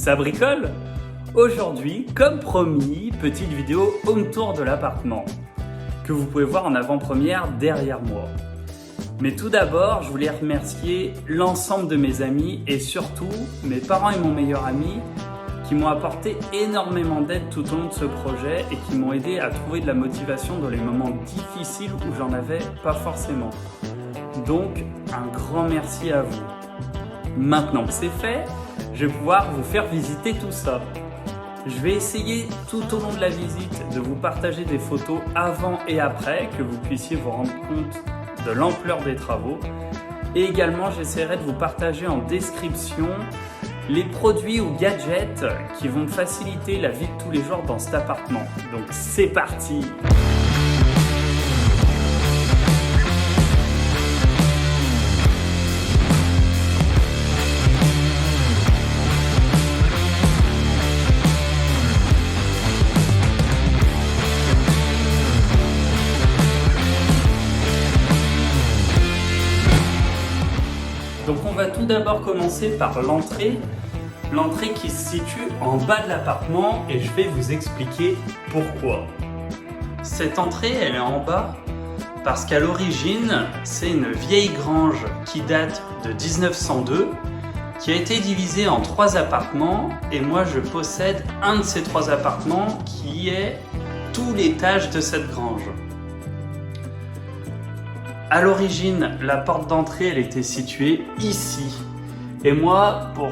Ça bricole? Aujourd'hui, comme promis, petite vidéo home tour de l'appartement que vous pouvez voir en avant-première derrière moi. Mais tout d'abord, je voulais remercier l'ensemble de mes amis et surtout mes parents et mon meilleur ami qui m'ont apporté énormément d'aide tout au long de ce projet et qui m'ont aidé à trouver de la motivation dans les moments difficiles où j'en avais pas forcément. Donc, un grand merci à vous. Maintenant que c'est fait, je vais pouvoir vous faire visiter tout ça. Je vais essayer tout au long de la visite de vous partager des photos avant et après, que vous puissiez vous rendre compte de l'ampleur des travaux. Et également, j'essaierai de vous partager en description les produits ou gadgets qui vont faciliter la vie de tous les jours dans cet appartement. Donc c'est parti! Donc on va tout d'abord commencer par l'entrée qui se situe en bas de l'appartement et je vais vous expliquer pourquoi. Cette entrée elle est en bas parce qu'à l'origine c'est une vieille grange qui date de 1902 qui a été divisée en 3 appartements et moi je possède un de ces 3 appartements qui est tout l'étage de cette grange. À l'origine, la porte d'entrée, elle était située ici. Et moi, pour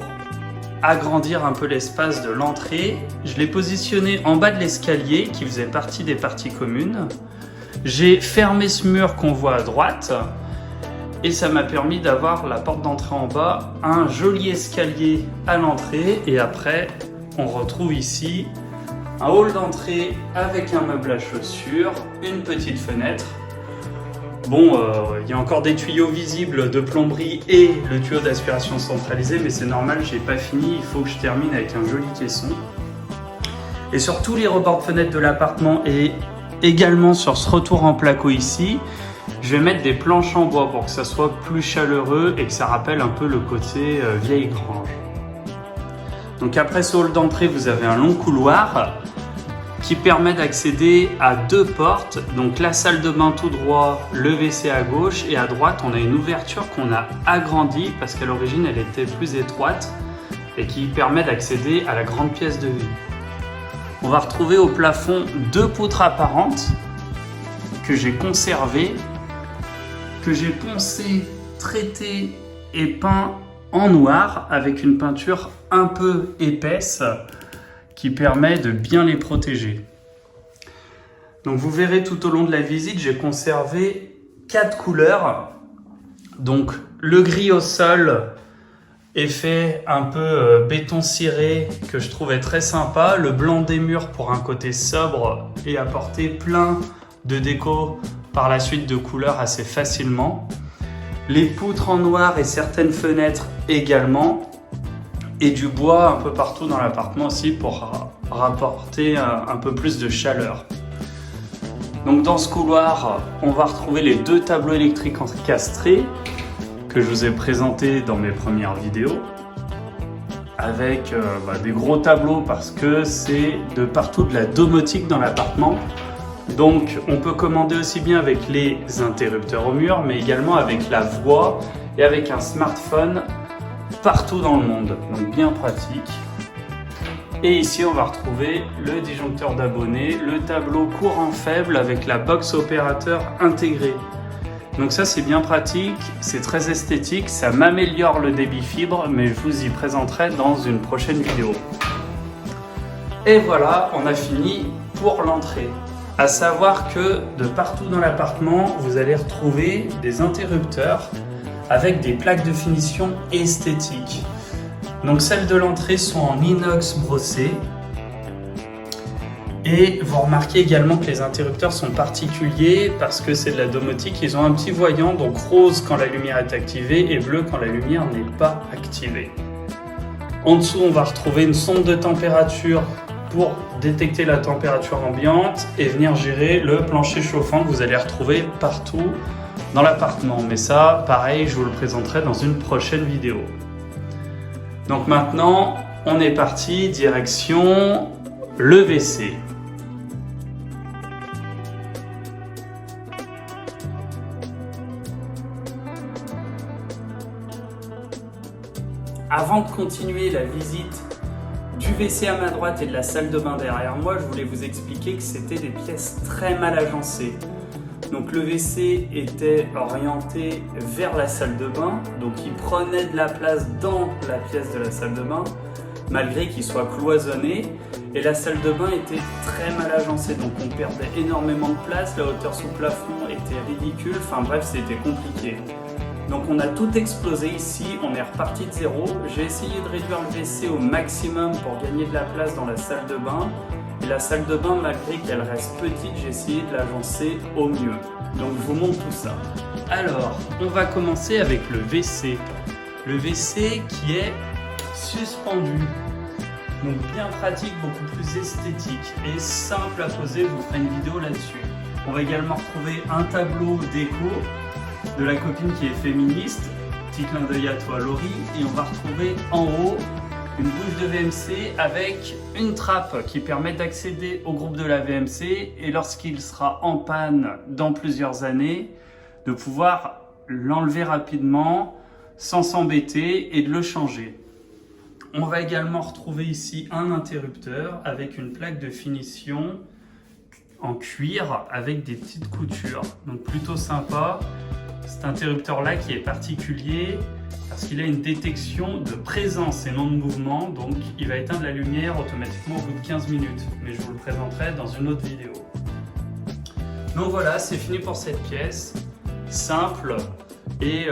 agrandir un peu l'espace de l'entrée, je l'ai positionnée en bas de l'escalier qui faisait partie des parties communes. J'ai fermé ce mur qu'on voit à droite et ça m'a permis d'avoir la porte d'entrée en bas, un joli escalier à l'entrée et après, on retrouve ici un hall d'entrée avec un meuble à chaussures, une petite fenêtre. Bon, il y a encore des tuyaux visibles de plomberie et le tuyau d'aspiration centralisé, mais c'est normal, j'ai pas fini, il faut que je termine avec un joli caisson. Et sur tous les rebords de fenêtres de l'appartement et également sur ce retour en placo ici, je vais mettre des planches en bois pour que ça soit plus chaleureux et que ça rappelle un peu le côté vieille grange. Donc après ce hall d'entrée, vous avez un long couloir qui permet d'accéder à 2 portes, donc la salle de bain tout droit, le WC à gauche et à droite on a une ouverture qu'on a agrandie parce qu'à l'origine elle était plus étroite et qui permet d'accéder à la grande pièce de vie. On va retrouver au plafond 2 poutres apparentes que j'ai conservées, que j'ai poncées, traitées et peint en noir avec une peinture un peu épaisse qui permet de bien les protéger. Donc vous verrez tout au long de la visite, j'ai conservé 4 couleurs. Donc le gris au sol est fait un peu béton ciré que je trouvais très sympa. Le blanc des murs pour un côté sobre et apporter plein de déco par la suite de couleurs assez facilement. Les poutres en noir et certaines fenêtres également. Et du bois un peu partout dans l'appartement aussi pour rapporter un peu plus de chaleur. Donc dans ce couloir, on va retrouver les 2 tableaux électriques encastrés que je vous ai présentés dans mes premières vidéos avec des gros tableaux parce que c'est de partout de la domotique dans l'appartement. Donc on peut commander aussi bien avec les interrupteurs au mur mais également avec la voix et avec un smartphone partout dans le monde, donc bien pratique. Et ici on va retrouver le disjoncteur d'abonnés, le tableau courant faible avec la box opérateur intégrée. Donc ça c'est bien pratique, c'est très esthétique, ça m'améliore le débit fibre, mais je vous y présenterai dans une prochaine vidéo. Et voilà, on a fini pour l'entrée. À savoir que de partout dans l'appartement, vous allez retrouver des interrupteurs avec des plaques de finition esthétiques. Donc celles de l'entrée sont en inox brossé. Et vous remarquez également que les interrupteurs sont particuliers parce que c'est de la domotique. Ils ont un petit voyant, donc rose quand la lumière est activée et bleu quand la lumière n'est pas activée. En dessous, on va retrouver une sonde de température pour détecter la température ambiante et venir gérer le plancher chauffant que vous allez retrouver partout dans l'appartement. Mais ça, pareil, je vous le présenterai dans une prochaine vidéo. Donc maintenant, On est parti, direction le WC. Avant de continuer la visite du WC à ma droite et de la salle de bain derrière moi, je voulais vous expliquer que c'était des pièces très mal agencées. Donc le WC était orienté vers la salle de bain, donc il prenait de la place dans la pièce de la salle de bain, malgré qu'il soit cloisonné. Et la salle de bain était très mal agencée, donc on perdait énormément de place, la hauteur sous plafond était ridicule, enfin bref, c'était compliqué. Donc on a tout explosé ici, on est reparti de zéro. J'ai essayé de réduire le WC au maximum pour gagner de la place dans la salle de bain. Et la salle de bain, malgré qu'elle reste petite, j'ai essayé de l'agencer au mieux. Donc je vous montre tout ça. Alors, on va commencer avec le WC. Le WC qui est suspendu. Donc bien pratique, beaucoup plus esthétique et simple à poser. Je vous ferai une vidéo là-dessus. On va également retrouver un tableau déco de la copine qui est féministe. Petit clin d'œil à toi Laurie. Et on va retrouver en haut une bouche de VMC avec une trappe qui permet d'accéder au groupe de la VMC et lorsqu'il sera en panne dans plusieurs années, de pouvoir l'enlever rapidement sans s'embêter et de le changer. On va également retrouver ici un interrupteur avec une plaque de finition en cuir avec des petites coutures. Donc plutôt sympa. Cet interrupteur-là qui est particulier parce qu'il a une détection de présence et non de mouvement, donc il va éteindre la lumière automatiquement au bout de 15 minutes, mais je vous le présenterai dans une autre vidéo. Donc voilà, c'est fini pour cette pièce, simple, et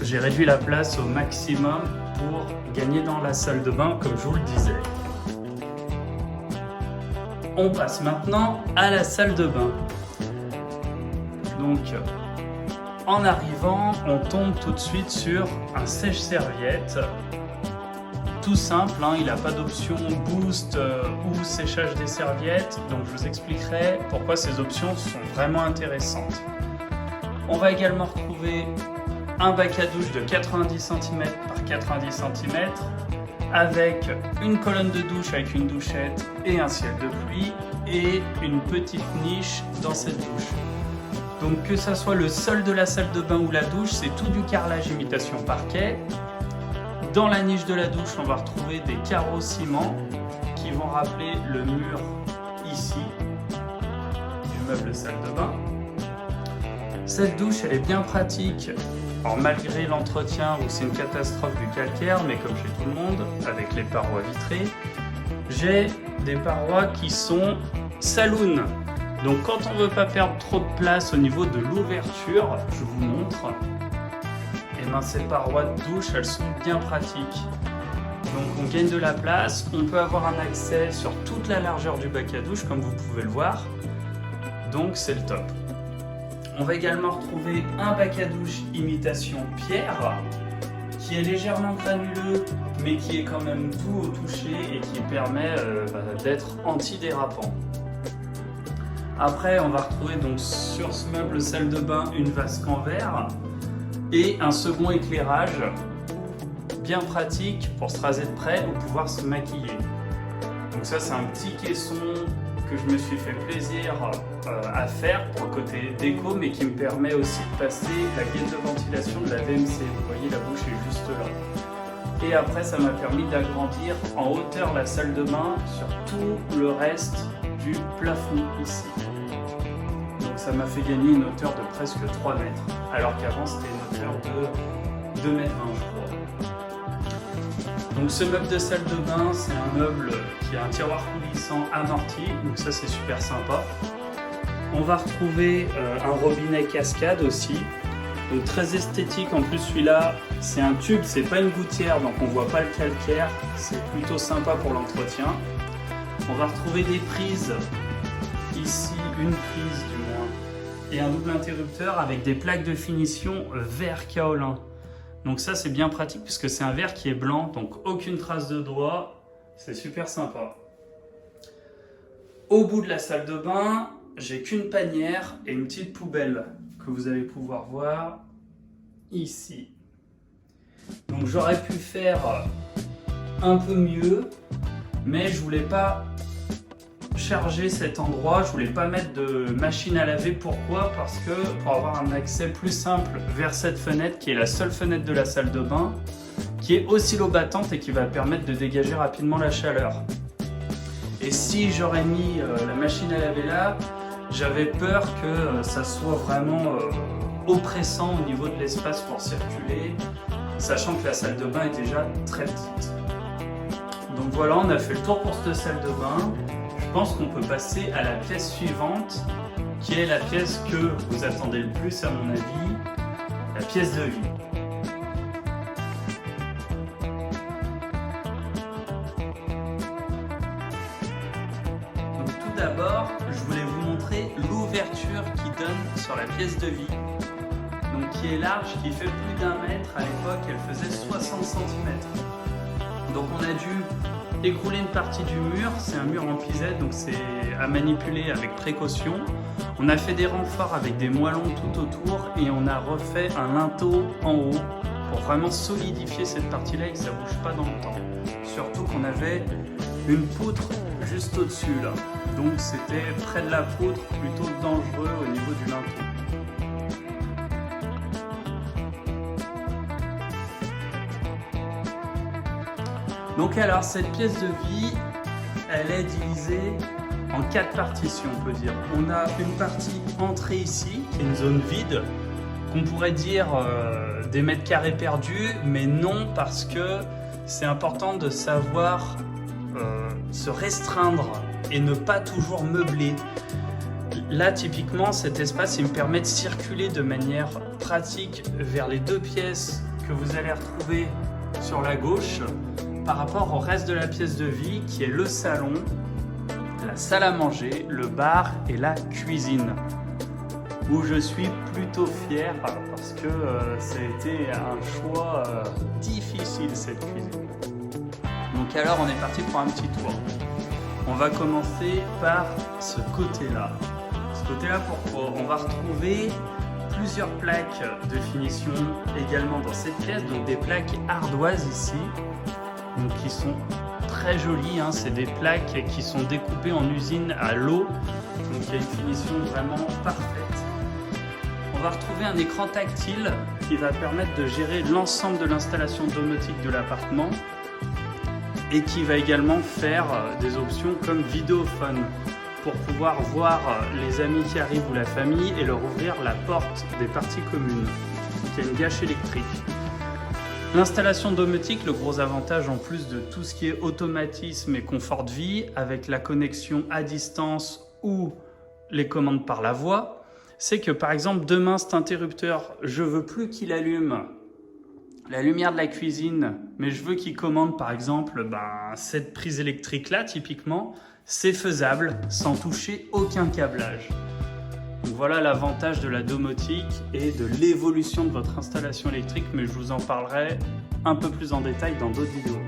j'ai réduit la place au maximum pour gagner dans la salle de bain, comme je vous le disais. On passe maintenant à la salle de bain. Donc, en arrivant, on tombe tout de suite sur un sèche-serviette. Tout simple, hein, il n'a pas d'option boost ou séchage des serviettes, donc je vous expliquerai pourquoi ces options sont vraiment intéressantes. On va également retrouver un bac à douche de 90 cm par 90 cm avec une colonne de douche avec une douchette et un ciel de pluie et une petite niche dans cette douche. Donc que ça soit le sol de la salle de bain ou la douche, c'est tout du carrelage imitation parquet. Dans la niche de la douche, on va retrouver des carreaux ciment qui vont rappeler le mur ici du meuble salle de bain. Cette douche, elle est bien pratique. Alors malgré l'entretien où c'est une catastrophe du calcaire, mais comme chez tout le monde, avec les parois vitrées, j'ai des parois qui sont saloon. Donc quand on ne veut pas perdre trop de place au niveau de l'ouverture, je vous montre, et bien ces parois de douche, elles sont bien pratiques. Donc on gagne de la place, on peut avoir un accès sur toute la largeur du bac à douche, comme vous pouvez le voir. Donc c'est le top. On va également retrouver un bac à douche imitation pierre, qui est légèrement granuleux, mais qui est quand même doux au toucher et qui permet d'être anti-dérapant. Après, on va retrouver donc sur ce meuble salle de bain une vasque en verre et un second éclairage bien pratique pour se raser de près ou pouvoir se maquiller. Donc ça, c'est un petit caisson que je me suis fait plaisir à faire pour le côté déco, mais qui me permet aussi de passer la gaine de ventilation de la VMC. Vous voyez, la bouche est juste là. Et après, ça m'a permis d'agrandir en hauteur la salle de bain sur tout le reste du plafond ici. Donc ça m'a fait gagner une hauteur de presque 3 mètres, alors qu'avant c'était une hauteur de 2 mètres 20 je crois. Donc ce meuble de salle de bain, c'est un meuble qui a un tiroir coulissant amorti, donc ça c'est super sympa. On va retrouver un robinet cascade aussi, donc très esthétique. En plus celui-là c'est un tube, c'est pas une gouttière, donc on voit pas le calcaire, c'est plutôt sympa pour l'entretien. On va retrouver des prises, ici une prise du moins, et un double interrupteur avec des plaques de finition verre kaolin. Donc ça c'est bien pratique puisque c'est un verre qui est blanc, donc aucune trace de doigt, c'est super sympa. Au bout de la salle de bain, j'ai qu'une panière et une petite poubelle que vous allez pouvoir voir ici. Donc j'aurais pu faire un peu mieux, mais je voulais pas charger cet endroit, je voulais pas mettre de machine à laver. Pourquoi? Parce que pour avoir un accès plus simple vers cette fenêtre qui est la seule fenêtre de la salle de bain, qui est oscillobattante et qui va permettre de dégager rapidement la chaleur. Et si j'aurais mis la machine à laver là, j'avais peur que ça soit vraiment oppressant au niveau de l'espace pour circuler, sachant que la salle de bain est déjà très petite. Donc voilà, on a fait le tour pour cette salle de bain. Je pense qu'on peut passer à la pièce suivante, qui est la pièce que vous attendez le plus à mon avis, la pièce de vie. Donc tout d'abord, je voulais vous montrer l'ouverture qui donne sur la pièce de vie. Donc qui est large, qui fait plus d'1 mètre. À l'époque, elle faisait 60 cm. Donc on a dû écrouler une partie du mur, c'est un mur en pisette, donc c'est à manipuler avec précaution. On a fait des renforts avec des moellons tout autour et on a refait un linteau en haut pour vraiment solidifier cette partie-là et que ça ne bouge pas dans le temps. Surtout qu'on avait une poutre juste au-dessus là, donc c'était près de la poutre, plutôt dangereux au niveau du linteau. Donc alors, cette pièce de vie, elle est divisée en 4 parties, si on peut dire. On a une partie entrée ici, qui est une zone vide, qu'on pourrait dire des mètres carrés perdus, mais non, parce que c'est important de savoir se restreindre et ne pas toujours meubler. Là, typiquement, cet espace, il me permet de circuler de manière pratique vers les 2 pièces que vous allez retrouver sur la gauche, par rapport au reste de la pièce de vie qui est le salon, la salle à manger, le bar et la cuisine, où je suis plutôt fier parce que ça a été un choix difficile, cette cuisine. Donc alors on est parti pour un petit tour. On va commencer par ce côté-là. Ce côté-là, pourquoi? On va retrouver plusieurs plaques de finition également dans cette pièce, donc des plaques ardoises ici. Donc, qui sont très jolies, hein. C'est des plaques qui sont découpées en usine à l'eau, donc il y a une finition vraiment parfaite. On va retrouver un écran tactile qui va permettre de gérer l'ensemble de l'installation domotique de l'appartement et qui va également faire des options comme vidéophone pour pouvoir voir les amis qui arrivent ou la famille et leur ouvrir la porte des parties communes. Donc, il y a une gâche électrique. L'installation domotique, le gros avantage en plus de tout ce qui est automatisme et confort de vie, avec la connexion à distance ou les commandes par la voix, c'est que par exemple demain cet interrupteur, je veux plus qu'il allume la lumière de la cuisine, mais je veux qu'il commande par exemple cette prise électrique là typiquement, c'est faisable sans toucher aucun câblage. Donc voilà l'avantage de la domotique et de l'évolution de votre installation électrique, mais je vous en parlerai un peu plus en détail dans d'autres vidéos.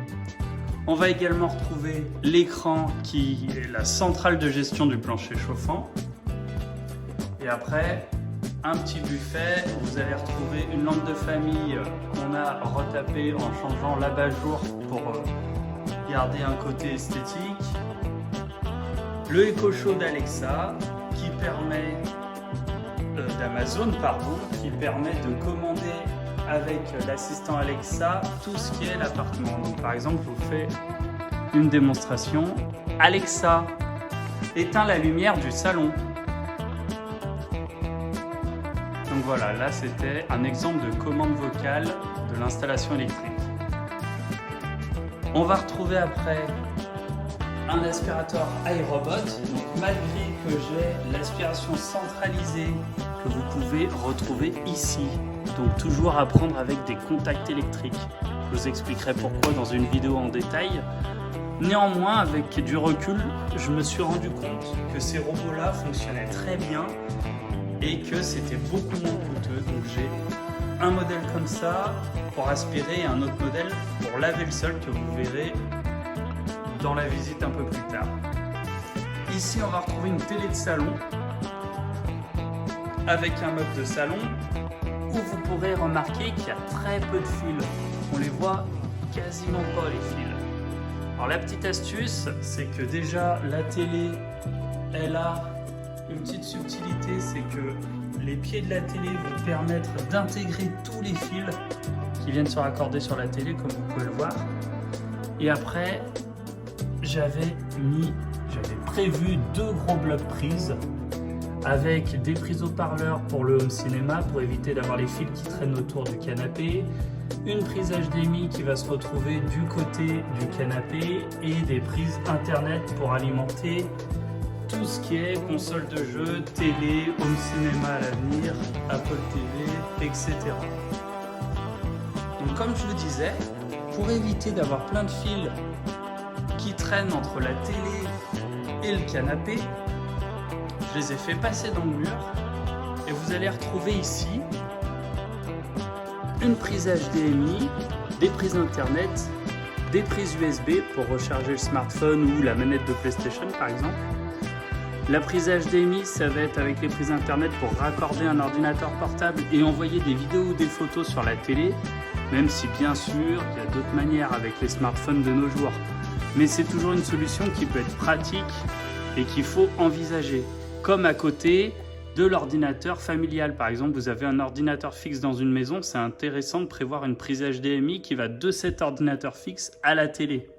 On va également retrouver l'écran qui est la centrale de gestion du plancher chauffant. Et après, un petit buffet, vous allez retrouver une lampe de famille qu'on a retapée en changeant l'abat-jour pour garder un côté esthétique. Le EcoShow d'Alexa qui permet d'Amazon, qui permet de commander avec l'assistant Alexa tout ce qui est l'appartement. Donc par exemple, je vous fais une démonstration. Alexa, éteins la lumière du salon. Donc voilà, là c'était un exemple de commande vocale de l'installation électrique. On va retrouver après un aspirateur iRobot. Donc malgré que j'ai l'aspiration centralisée que vous pouvez retrouver ici, donc toujours à prendre avec des contacts électriques. Je vous expliquerai pourquoi dans une vidéo en détail. Néanmoins, avec du recul, je me suis rendu compte que ces robots-là fonctionnaient très bien et que c'était beaucoup moins coûteux. Donc j'ai un modèle comme ça pour aspirer et un autre modèle pour laver le sol que vous verrez dans la visite un peu plus tard. Ici, on va retrouver une télé de salon avec un meuble de salon où vous pourrez remarquer qu'il y a très peu de fils. On les voit quasiment pas, les fils. Alors la petite astuce, c'est que déjà la télé, elle a une petite subtilité, c'est que les pieds de la télé vont permettre d'intégrer tous les fils qui viennent se raccorder sur la télé, comme vous pouvez le voir. Et après, j'avais prévu 2 gros blocs prises avec des prises haut-parleurs pour le home cinéma pour éviter d'avoir les fils qui traînent autour du canapé, une prise HDMI qui va se retrouver du côté du canapé et des prises internet pour alimenter tout ce qui est console de jeu, télé, home cinéma à l'avenir, Apple TV, etc. Donc comme je vous disais, pour éviter d'avoir plein de fils qui traînent entre la télé et le canapé, je les ai fait passer dans le mur et vous allez retrouver ici une prise HDMI, des prises internet, des prises USB pour recharger le smartphone ou la manette de PlayStation par exemple. La prise HDMI, ça va être avec les prises internet pour raccorder un ordinateur portable et envoyer des vidéos ou des photos sur la télé, même si bien sûr il y a d'autres manières avec les smartphones de nos jours. Mais c'est toujours une solution qui peut être pratique et qu'il faut envisager. Comme à côté de l'ordinateur familial. Par exemple, vous avez un ordinateur fixe dans une maison, c'est intéressant de prévoir une prise HDMI qui va de cet ordinateur fixe à la télé.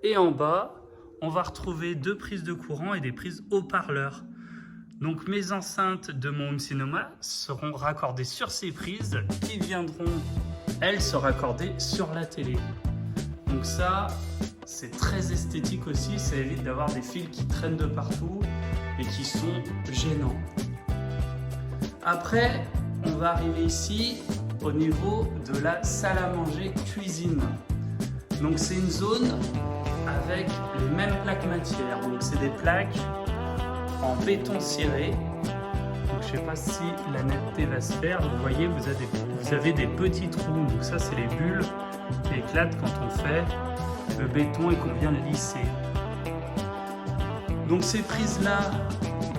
Et en bas, on va retrouver 2 prises de courant et des prises haut-parleurs. Donc mes enceintes de mon home cinéma seront raccordées sur ces prises qui viendront, elles, se raccorder sur la télé. Donc ça, c'est très esthétique aussi, ça évite d'avoir des fils qui traînent de partout et qui sont gênants. Après, on va arriver ici au niveau de la salle à manger cuisine. Donc c'est une zone avec les mêmes plaques matières. Donc c'est des plaques en béton ciré. Donc je ne sais pas si la netteté va se faire. Vous voyez, vous avez des petits trous. Donc ça, c'est les bulles qui éclatent quand on fait le béton et qu'on vient le lisser. Donc ces prises-là,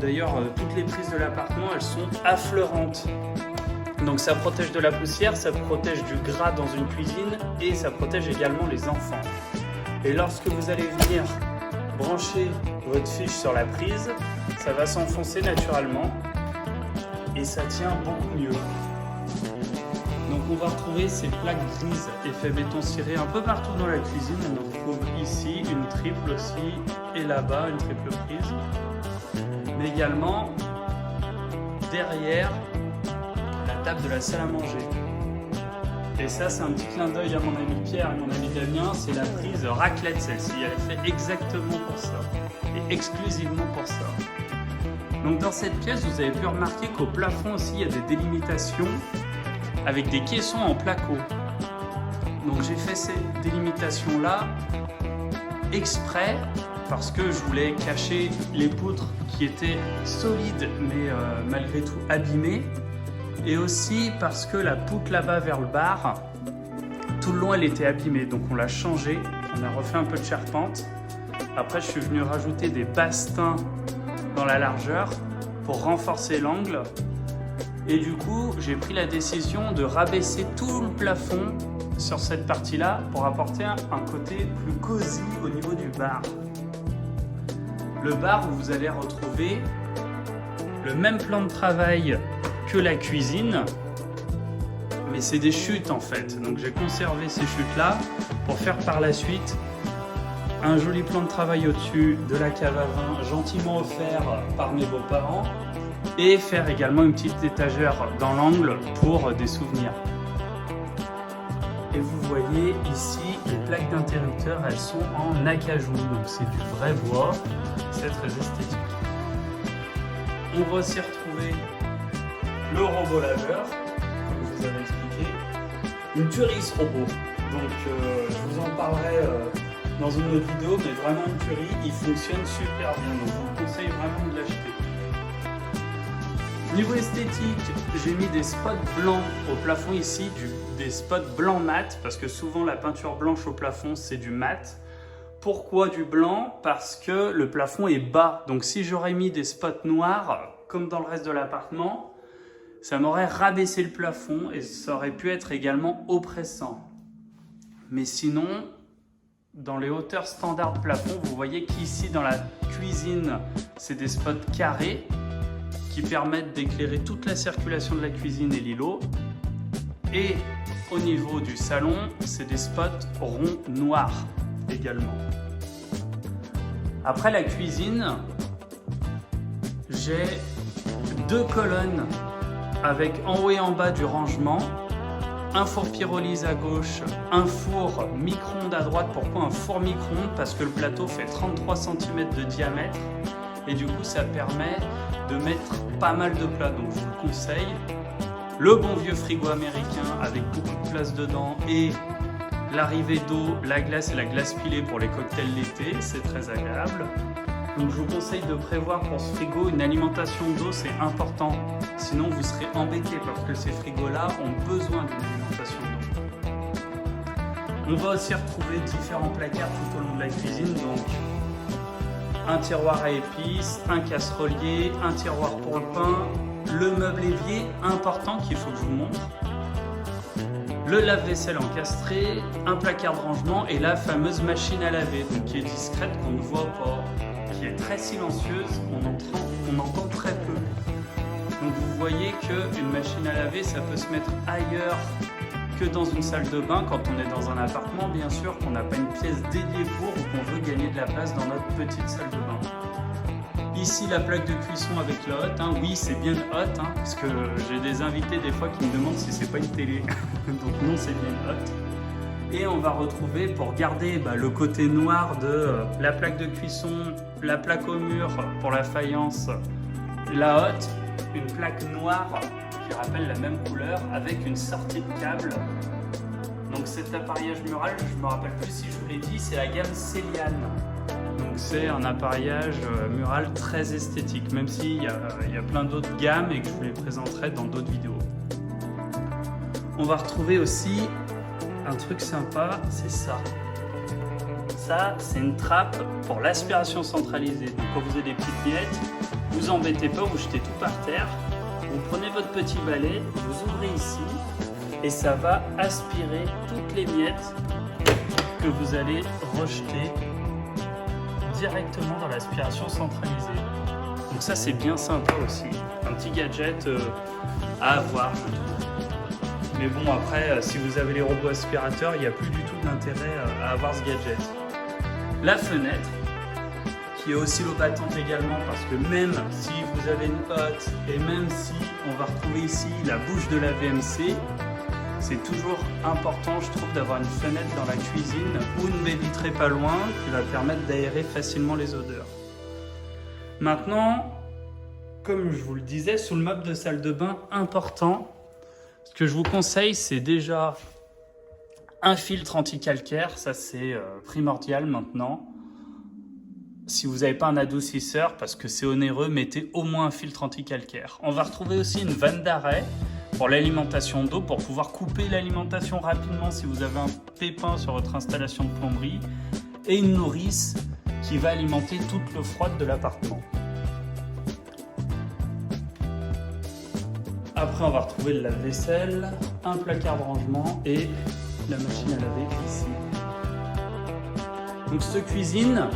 d'ailleurs toutes les prises de l'appartement, elles sont affleurantes. Donc ça protège de la poussière, ça protège du gras dans une cuisine et ça protège également les enfants. Et lorsque vous allez venir brancher votre fiche sur la prise, ça va s'enfoncer naturellement et ça tient beaucoup mieux. Donc on va retrouver ces plaques grises effet béton ciré un peu partout dans la cuisine. On en retrouve ici une triple aussi et là-bas une triple prise. Mais également derrière la table de la salle à manger. Et ça, c'est un petit clin d'œil à mon ami Pierre et mon ami Damien, c'est la prise raclette celle-ci, elle est faite exactement pour ça, et exclusivement pour ça. Donc dans cette pièce, vous avez pu remarquer qu'au plafond aussi, il y a des délimitations avec des caissons en placo. Donc j'ai fait ces délimitations-là exprès parce que je voulais cacher les poutres qui étaient solides mais malgré tout abîmées. Et aussi parce que la poutre là-bas vers le bar, tout le long elle était abîmée, donc on l'a changée, on a refait un peu de charpente. Après je suis venu rajouter des bastings dans la largeur pour renforcer l'angle. Et du coup j'ai pris la décision de rabaisser tout le plafond sur cette partie-là pour apporter un côté plus cosy au niveau du bar. Le bar où vous allez retrouver le même plan de travail que la cuisine, mais c'est des chutes en fait. Donc j'ai conservé ces chutes là pour faire par la suite un joli plan de travail au-dessus de la cave à vin gentiment offert par mes beaux-parents et faire également une petite étagère dans l'angle pour des souvenirs. Et vous voyez ici les plaques d'interrupteur, elles sont en acajou, donc c'est du vrai bois, c'est très esthétique. On va aussi retrouver le robot laveur, comme je vous avais expliqué, une tuerie ce robot. Donc je vous en parlerai dans une autre vidéo, mais vraiment une tuerie, il fonctionne super bien, donc je vous conseille vraiment de l'acheter. Niveau esthétique, j'ai mis des spots blancs au plafond ici, des spots blancs mat, parce que souvent la peinture blanche au plafond c'est du mat. Pourquoi du blanc? Parce que le plafond est bas, donc si j'aurais mis des spots noirs, comme dans le reste de l'appartement, ça m'aurait rabaissé le plafond et ça aurait pu être également oppressant. Mais sinon, dans les hauteurs standard plafond, vous voyez qu'ici dans la cuisine, c'est des spots carrés qui permettent d'éclairer toute la circulation de la cuisine et l'îlot. Et au niveau du salon, c'est des spots ronds noirs également. Après la cuisine, j'ai 2 colonnes avec en haut et en bas du rangement, un four pyrolyse à gauche, un four micro-ondes à droite. Pourquoi un four micro-ondes? Parce que le plateau fait 33 cm de diamètre et du coup ça permet de mettre pas mal de plats, donc je vous le conseille. Le bon vieux frigo américain avec beaucoup de place dedans et l'arrivée d'eau, la glace et la glace pilée pour les cocktails l'été, c'est très agréable. Donc je vous conseille de prévoir pour ce frigo une alimentation d'eau, c'est important. Sinon vous serez embêtés parce que ces frigos-là ont besoin d'une alimentation d'eau. On va aussi retrouver différents placards tout au long de la cuisine, donc un tiroir à épices, un casserolier, un tiroir pour le pain, le meuble évier important qu'il faut que je vous montre, le lave-vaisselle encastré, un placard de rangement et la fameuse machine à laver, donc qui est discrète, qu'on ne voit pas, qui est très silencieuse, on entend très peu. Donc vous voyez qu'une machine à laver, ça peut se mettre ailleurs que dans une salle de bain quand on est dans un appartement, bien sûr, qu'on n'a pas une pièce dédiée pour ou qu'on veut gagner de la place dans notre petite salle de bain. Ici, la plaque de cuisson avec la hotte. Oui, c'est bien hotte, parce que j'ai des invités des fois qui me demandent si c'est pas une télé. Donc non, c'est bien hotte. Et on va retrouver, pour garder le côté noir de la plaque de cuisson, la plaque au mur pour la faïence, la hotte, une plaque noire qui rappelle la même couleur avec une sortie de câble. Donc cet appareillage mural, je ne me rappelle plus si je vous l'ai dit, c'est la gamme Céliane. Donc c'est un appareillage mural très esthétique, même s'il y a plein d'autres gammes et que je vous les présenterai dans d'autres vidéos. On va retrouver aussi un truc sympa, c'est ça. Ça, c'est une trappe pour l'aspiration centralisée. Donc quand vous avez des petites miettes, vous embêtez pas, vous jetez tout par terre. Vous prenez votre petit balai, vous ouvrez ici et ça va aspirer toutes les miettes que vous allez rejeter directement dans l'aspiration centralisée. Donc ça, c'est bien sympa aussi. Un petit gadget à avoir, je trouve. Mais bon, après, si vous avez les robots aspirateurs, il n'y a plus du tout d'intérêt à avoir ce gadget. La fenêtre, qui est oscillobattante également, parce que même si vous avez une hotte, et même si on va retrouver ici la bouche de la VMC, c'est toujours important, je trouve, d'avoir une fenêtre dans la cuisine ou une baie vitrée pas loin qui va permettre d'aérer facilement les odeurs. Maintenant, comme je vous le disais, sous le meuble de salle de bain, important, ce que je vous conseille, c'est déjà un filtre anti-calcaire, ça c'est primordial maintenant. Si vous n'avez pas un adoucisseur, parce que c'est onéreux, mettez au moins un filtre anti-calcaire. On va retrouver aussi une vanne d'arrêt pour l'alimentation d'eau, pour pouvoir couper l'alimentation rapidement si vous avez un pépin sur votre installation de plomberie, et une nourrice qui va alimenter toute l'eau froide de l'appartement. Après, on va retrouver le lave-vaisselle, un placard de rangement et la machine à laver ici. Donc cette cuisine,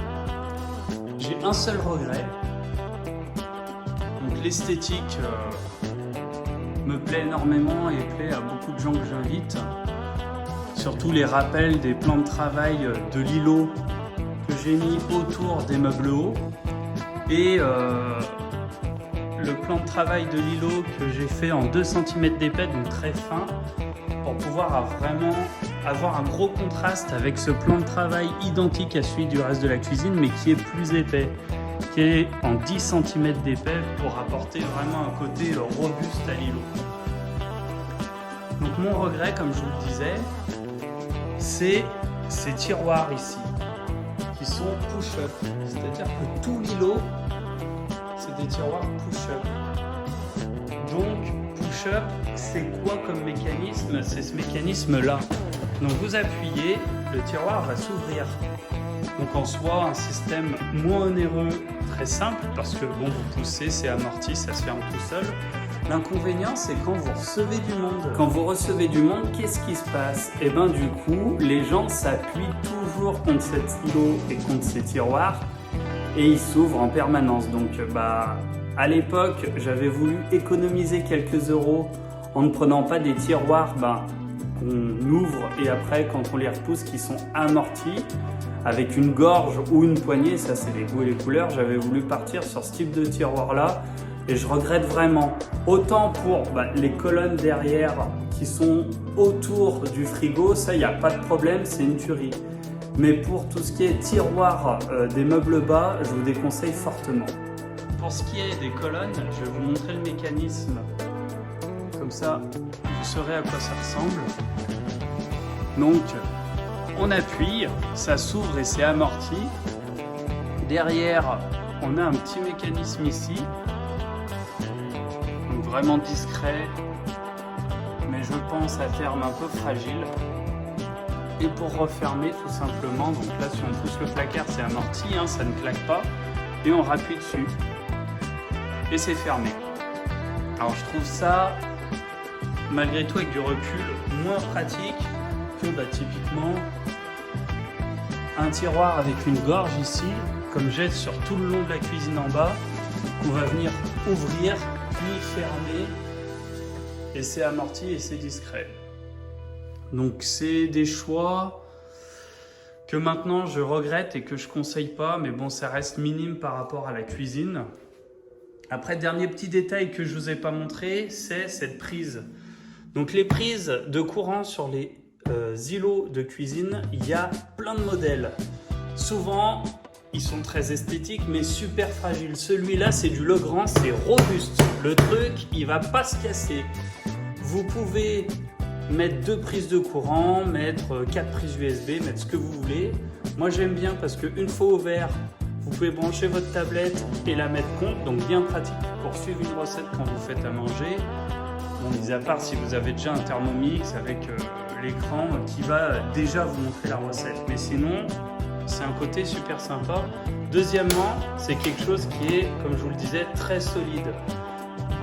j'ai un seul regret. Donc l'esthétique me plaît énormément et plaît à beaucoup de gens que j'invite. Surtout les rappels des plans de travail de l'îlot que j'ai mis autour des meubles hauts. Et le plan de travail de l'îlot que j'ai fait en 2 cm d'épais, donc très fin, pour pouvoir vraiment avoir un gros contraste avec ce plan de travail identique à celui du reste de la cuisine, mais qui est plus épais, qui est en 10 cm d'épais pour apporter vraiment un côté robuste à l'îlot. Donc mon regret, comme je vous le disais, c'est ces tiroirs ici, qui sont push-up, c'est-à-dire que tout l'îlot, c'est des tiroirs push-up. Donc push-up, c'est quoi comme mécanisme? C'est ce mécanisme-là. Donc vous appuyez, le tiroir va s'ouvrir. Donc en soi, un système moins onéreux, très simple, parce que bon, vous poussez, c'est amorti, ça se ferme tout seul. L'inconvénient, c'est quand vous recevez du monde. Quand vous recevez du monde, qu'est-ce qui se passe? Et ben du coup, les gens s'appuient toujours contre cet îlot et contre ces tiroirs et ils s'ouvrent en permanence. Donc à l'époque, j'avais voulu économiser quelques euros en ne prenant pas des tiroirs qu'on ouvre et après quand on les repousse qui sont amortis avec une gorge ou une poignée, ça c'est les goûts et les couleurs. J'avais voulu partir sur ce type de tiroir là et je regrette vraiment. Autant pour les colonnes derrière qui sont autour du frigo, ça il n'y a pas de problème, c'est une tuerie. Mais pour tout ce qui est tiroir des meubles bas, je vous déconseille fortement. Pour ce qui est des colonnes, je vais vous montrer le mécanisme. Comme ça, vous saurez à quoi ça ressemble. Donc, on appuie, ça s'ouvre et c'est amorti. Derrière, on a un petit mécanisme ici. Donc vraiment discret, mais je pense à terme un peu fragile. Et pour refermer tout simplement, donc là si on pousse le placard c'est amorti, ça ne claque pas. Et on rappuie dessus. Et c'est fermé. Alors je trouve ça, malgré tout avec du recul, moins pratique que typiquement un tiroir avec une gorge ici, comme j'ai sur tout le long de la cuisine en bas, qu'on va venir ouvrir, puis fermer, et c'est amorti et c'est discret. Donc c'est des choix que maintenant je regrette et que je conseille pas, mais bon ça reste minime par rapport à la cuisine. Après, dernier petit détail que je vous ai pas montré, c'est cette prise. Donc les prises de courant sur les îlots de cuisine, il y a plein de modèles. Souvent, ils sont très esthétiques mais super fragiles. Celui-là, c'est du Legrand, c'est robuste. Le truc, il va pas se casser. Vous pouvez mettre 2 prises de courant, mettre 4 prises USB, mettre ce que vous voulez. Moi, j'aime bien parce qu'une fois ouvert, vous pouvez brancher votre tablette et la mettre contre, donc bien pratique pour suivre une recette quand vous faites à manger. Bon, mis à part si vous avez déjà un Thermomix avec l'écran qui va déjà vous montrer la recette. Mais sinon, c'est un côté super sympa. Deuxièmement, c'est quelque chose qui est, comme je vous le disais, très solide.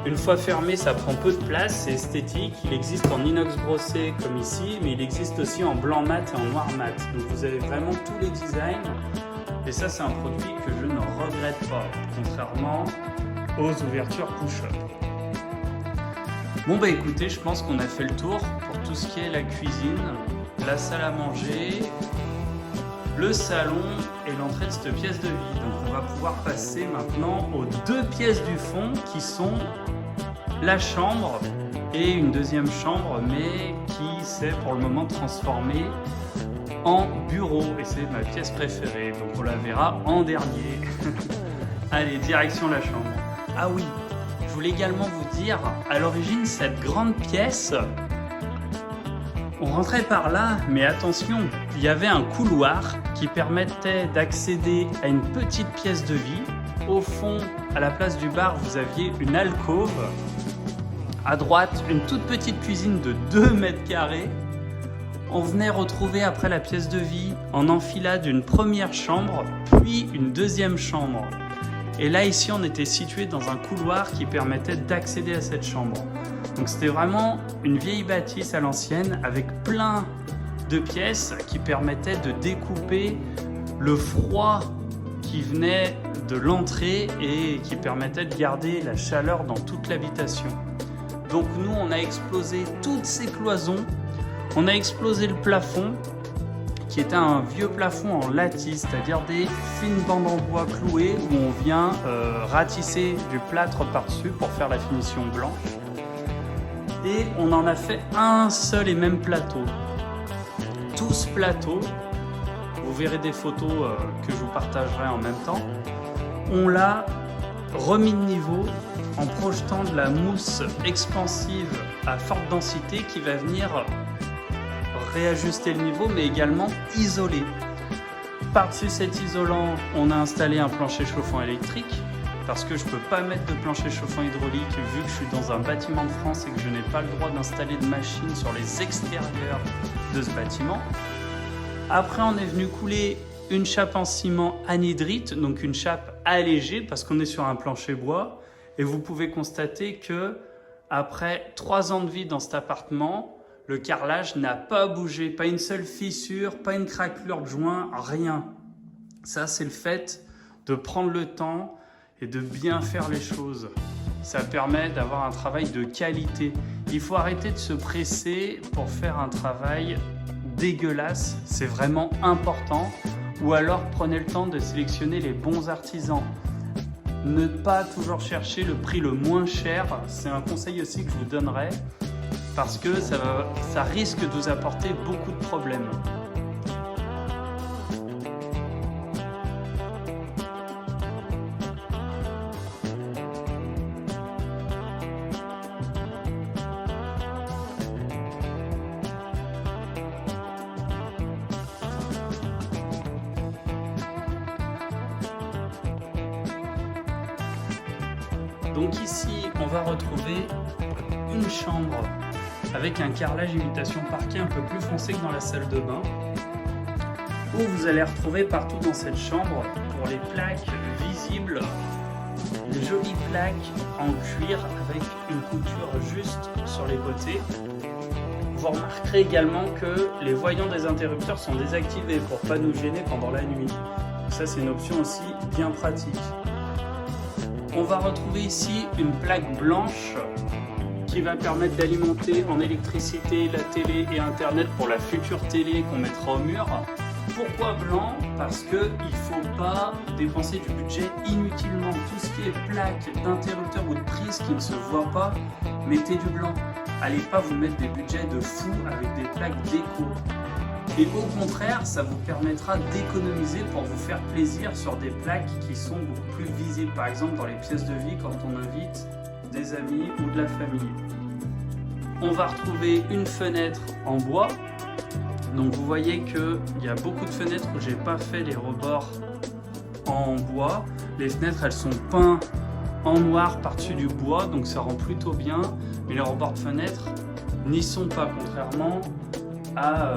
Une fois fermé, ça prend peu de place, c'est esthétique. Il existe en inox brossé comme ici, mais il existe aussi en blanc mat et en noir mat. Donc vous avez vraiment tous les designs. Et ça, c'est un produit que je ne regrette pas, contrairement aux ouvertures push-up. Bon écoutez, je pense qu'on a fait le tour pour tout ce qui est la cuisine, la salle à manger, le salon et l'entrée de cette pièce de vie. Donc on va pouvoir passer maintenant aux 2 pièces du fond qui sont la chambre et une deuxième chambre, mais qui s'est pour le moment transformée en bureau. Et c'est ma pièce préférée, donc on la verra en dernier. Allez, direction la chambre. Ah oui, je voulais également vous dire, à l'origine, cette grande pièce, on rentrait par là, mais attention, il y avait un couloir qui permettait d'accéder à une petite pièce de vie. Au fond, à la place du bar, vous aviez une alcôve. À droite, une toute petite cuisine de 2 mètres carrés. On venait retrouver après la pièce de vie en enfilade une première chambre, puis une deuxième chambre. Et là, ici, on était situé dans un couloir qui permettait d'accéder à cette chambre. Donc c'était vraiment une vieille bâtisse à l'ancienne avec plein de pièces qui permettaient de découper le froid qui venait de l'entrée et qui permettait de garder la chaleur dans toute l'habitation. Donc nous, on a explosé toutes ces cloisons, on a explosé le plafond qui était un vieux plafond en lattice, c'est-à-dire des fines bandes en bois clouées où on vient ratisser du plâtre par-dessus pour faire la finition blanche. Et on en a fait un seul et même plateau. Tout ce plateau, vous verrez des photos que je vous partagerai en même temps, on l'a remis de niveau en projetant de la mousse expansive à forte densité qui va venir réajuster le niveau mais également isoler. Par-dessus cet isolant, on a installé un plancher chauffant électrique parce que je ne peux pas mettre de plancher chauffant hydraulique vu que je suis dans un bâtiment de France et que je n'ai pas le droit d'installer de machines sur les extérieurs de ce bâtiment. Après, on est venu couler une chape en ciment anhydrite, donc une chape allégée parce qu'on est sur un plancher bois et vous pouvez constater que Après 3 ans de vie dans cet appartement, le carrelage n'a pas bougé, pas une seule fissure, pas une craquelure de joint, rien. Ça, c'est le fait de prendre le temps et de bien faire les choses. Ça permet d'avoir un travail de qualité. Il faut arrêter de se presser pour faire un travail dégueulasse, c'est vraiment important. Ou alors prenez le temps de sélectionner les bons artisans. Ne pas toujours chercher le prix le moins cher, c'est un conseil aussi que je vous donnerai parce que ça risque de vous apporter beaucoup de problèmes. Donc ici, on va retrouver une chambre avec un carrelage imitation parquet un peu plus foncé que dans la salle de bain, où vous allez retrouver partout dans cette chambre, pour les plaques visibles, des jolies plaques en cuir avec une couture juste sur les côtés. Vous remarquerez également que les voyants des interrupteurs sont désactivés pour ne pas nous gêner pendant la nuit. Ça, c'est une option aussi bien pratique. On va retrouver ici une plaque blanche qui va permettre d'alimenter en électricité la télé et internet pour la future télé qu'on mettra au mur. Pourquoi blanc? Parce qu'il ne faut pas dépenser du budget inutilement. Tout ce qui est plaque d'interrupteur ou de prise qui ne se voit pas, mettez du blanc. Allez pas vous mettre des budgets de fou avec des plaques déco. Et au contraire, ça vous permettra d'économiser pour vous faire plaisir sur des plaques qui sont beaucoup plus visibles. Par exemple, dans les pièces de vie, quand on invite des amis ou de la famille. On va retrouver une fenêtre en bois. Donc vous voyez qu'il y a beaucoup de fenêtres où j'ai pas fait les rebords en bois. Les fenêtres, elles sont peintes en noir par-dessus du bois, donc ça rend plutôt bien. Mais les rebords de fenêtres n'y sont pas, contrairement à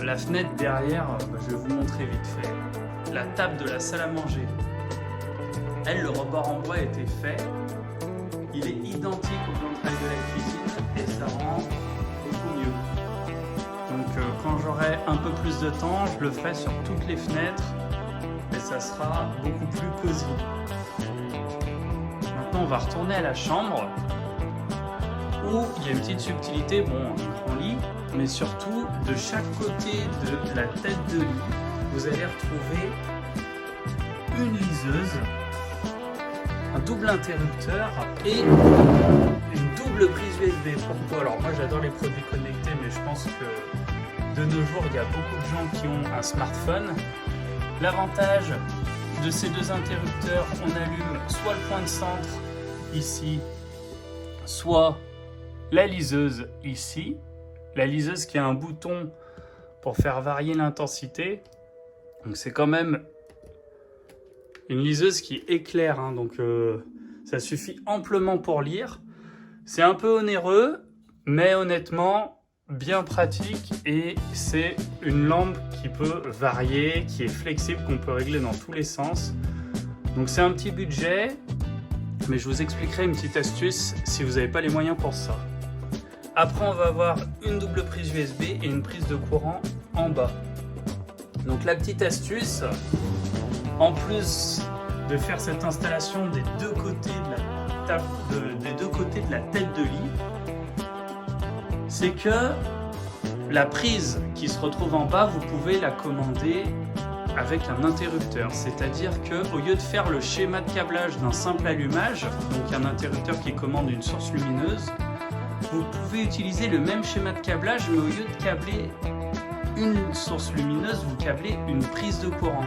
la fenêtre derrière. Je vais vous montrer vite fait. La table de la salle à manger. Elle, le rebord en bois a été fait. Il est identique au plan de travail de la cuisine et ça rend beaucoup mieux. Donc quand j'aurai un peu plus de temps, je le ferai sur toutes les fenêtres et ça sera beaucoup plus cosy. Maintenant, on va retourner à la chambre où il y a une petite subtilité, bon, un grand lit, mais surtout de chaque côté de la tête de lit, vous allez retrouver une liseuse, un double interrupteur et une double prise USB. Pourquoi? Alors moi j'adore les produits connectés, mais je pense que de nos jours il y a beaucoup de gens qui ont un smartphone. L'avantage de ces deux interrupteurs, on allume soit le point de centre ici, soit la liseuse ici. La liseuse qui a un bouton pour faire varier l'intensité. Donc c'est quand même une liseuse qui éclaire, hein, donc ça suffit amplement pour lire. C'est un peu onéreux, mais honnêtement bien pratique et c'est une lampe qui peut varier, qui est flexible, qu'on peut régler dans tous les sens. Donc c'est un petit budget, mais je vous expliquerai une petite astuce si vous n'avez pas les moyens pour ça. Après, on va avoir une double prise USB et une prise de courant en bas. Donc la petite astuce, en plus de faire cette installation des deux côtés de la tête de lit, c'est que la prise qui se retrouve en bas, vous pouvez la commander avec un interrupteur. C'est-à-dire qu'au lieu de faire le schéma de câblage d'un simple allumage, donc un interrupteur qui commande une source lumineuse, vous pouvez utiliser le même schéma de câblage, mais au lieu de câbler une source lumineuse, vous câblez une prise de courant.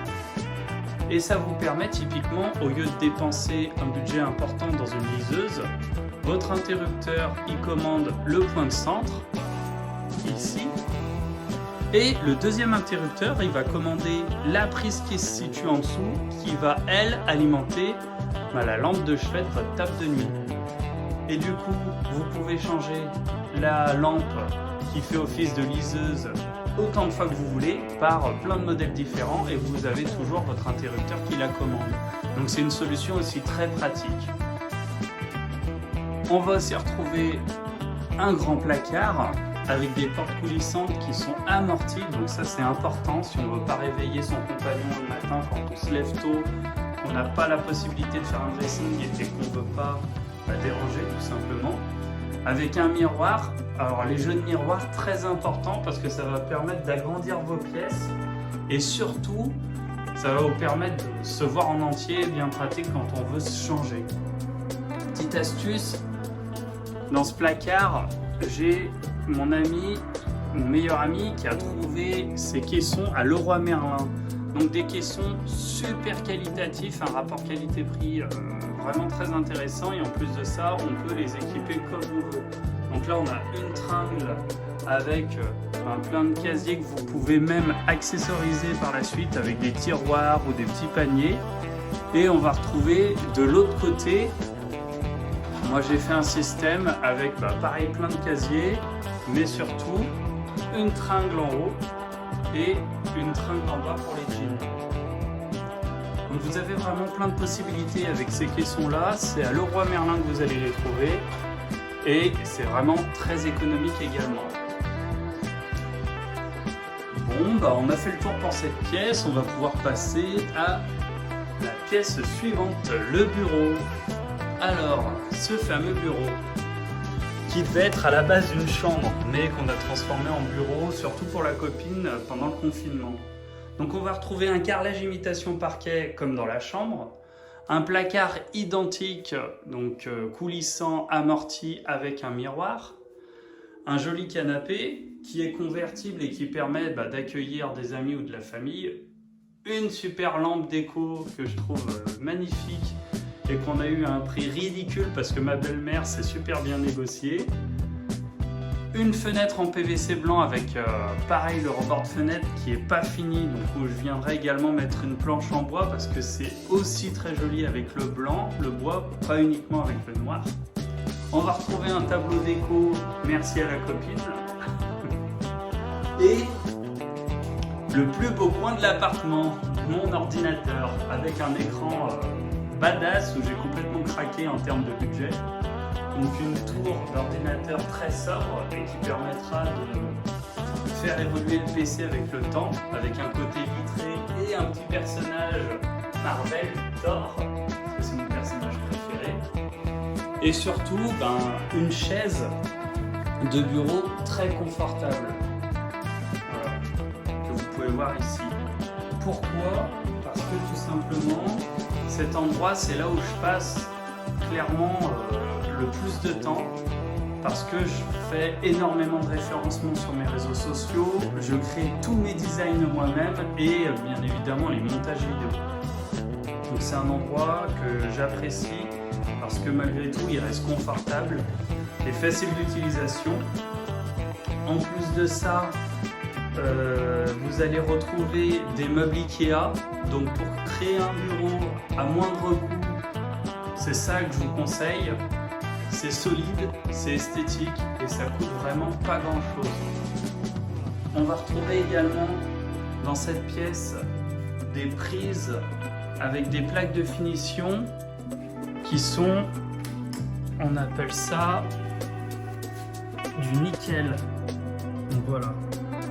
Et ça vous permet typiquement, au lieu de dépenser un budget important dans une liseuse, votre interrupteur il commande le point de centre, ici, et le deuxième interrupteur il va commander la prise qui se situe en dessous, qui va elle alimenter la lampe de chevet de votre table de nuit. Et du coup, vous pouvez changer la lampe qui fait office de liseuse autant de fois que vous voulez par plein de modèles différents et vous avez toujours votre interrupteur qui la commande. Donc c'est une solution aussi très pratique. On va aussi retrouver un grand placard avec des portes coulissantes qui sont amorties, donc ça c'est important si on ne veut pas réveiller son compagnon le matin quand on se lève tôt, qu'on n'a pas la possibilité de faire un dressing et qu'on ne veut pas déranger tout simplement. Avec un miroir, alors les jeux de miroir très importants parce que ça va permettre d'agrandir vos pièces et surtout ça va vous permettre de se voir en entier, bien pratique quand on veut se changer. Petite astuce, dans ce placard, j'ai mon meilleur ami qui a trouvé ces caissons à Leroy Merlin. Donc des caissons super qualitatifs, un rapport qualité-prix vraiment très intéressant et en plus de ça, on peut les équiper comme on veut. Donc là, on a une tringle avec plein de casiers que vous pouvez même accessoriser par la suite avec des tiroirs ou des petits paniers. Et on va retrouver de l'autre côté, moi j'ai fait un système avec pareil plein de casiers, mais surtout une tringle en haut et une tringle en bas pour les jeans. Donc vous avez vraiment plein de possibilités avec ces caissons là, c'est à Leroy Merlin que vous allez les trouver et c'est vraiment très économique également. Bon, on a fait le tour pour cette pièce, on va pouvoir passer à la pièce suivante, le bureau. Alors, ce fameux bureau qui devait être à la base une chambre, mais qu'on a transformé en bureau, surtout pour la copine pendant le confinement. Donc on va retrouver un carrelage imitation parquet comme dans la chambre, un placard identique, donc coulissant, amorti avec un miroir, un joli canapé qui est convertible et qui permet d'accueillir des amis ou de la famille, une super lampe déco que je trouve magnifique et qu'on a eu à un prix ridicule parce que ma belle-mère s'est super bien négociée. Une fenêtre en PVC blanc avec pareil le rebord de fenêtre qui est pas fini, donc où je viendrai également mettre une planche en bois parce que c'est aussi très joli avec le blanc, le bois, pas uniquement avec le noir. On va retrouver un tableau déco, merci à la copine. Et le plus beau coin de l'appartement, mon ordinateur avec un écran badass où j'ai complètement craqué en termes de budget. Donc une tour d'ordinateur très sobre et qui permettra de faire évoluer le PC avec le temps, avec un côté vitré et un petit personnage Marvel, Thor, parce que c'est mon personnage préféré. Et surtout, une chaise de bureau très confortable, voilà, que vous pouvez voir ici. Pourquoi ? Parce que tout simplement, cet endroit, c'est là où je passe clairement le plus de temps parce que je fais énormément de référencement sur mes réseaux sociaux, je crée tous mes designs moi-même et bien évidemment les montages vidéo. Donc c'est un endroit que j'apprécie parce que malgré tout il reste confortable et facile d'utilisation. En plus de ça, vous allez retrouver des meubles Ikea, donc pour créer un bureau à moindre coût, c'est ça que je vous conseille. C'est solide, c'est esthétique et ça coûte vraiment pas grand chose. On va retrouver également dans cette pièce des prises avec des plaques de finition qui sont, on appelle ça du nickel. Donc voilà,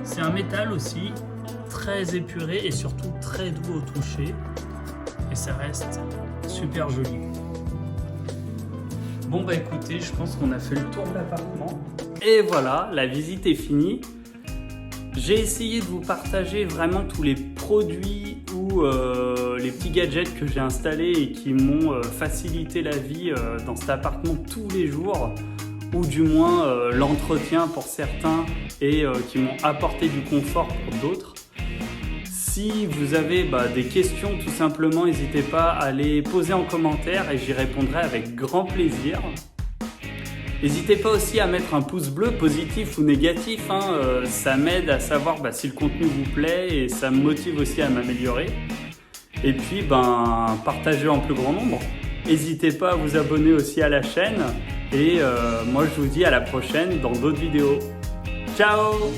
c'est un métal aussi, très épuré et surtout très doux au toucher et ça reste super joli. Bon écoutez, je pense qu'on a fait le tour de l'appartement. Et voilà, la visite est finie. J'ai essayé de vous partager vraiment tous les produits ou les petits gadgets que j'ai installés et qui m'ont facilité la vie dans cet appartement tous les jours, ou du moins l'entretien pour certains et qui m'ont apporté du confort pour d'autres. Si vous avez des questions, tout simplement, n'hésitez pas à les poser en commentaire et j'y répondrai avec grand plaisir. N'hésitez pas aussi à mettre un pouce bleu positif ou négatif, ça m'aide à savoir si le contenu vous plaît et ça me motive aussi à m'améliorer. Et puis partagez en plus grand nombre. N'hésitez pas à vous abonner aussi à la chaîne et moi je vous dis à la prochaine dans d'autres vidéos. Ciao!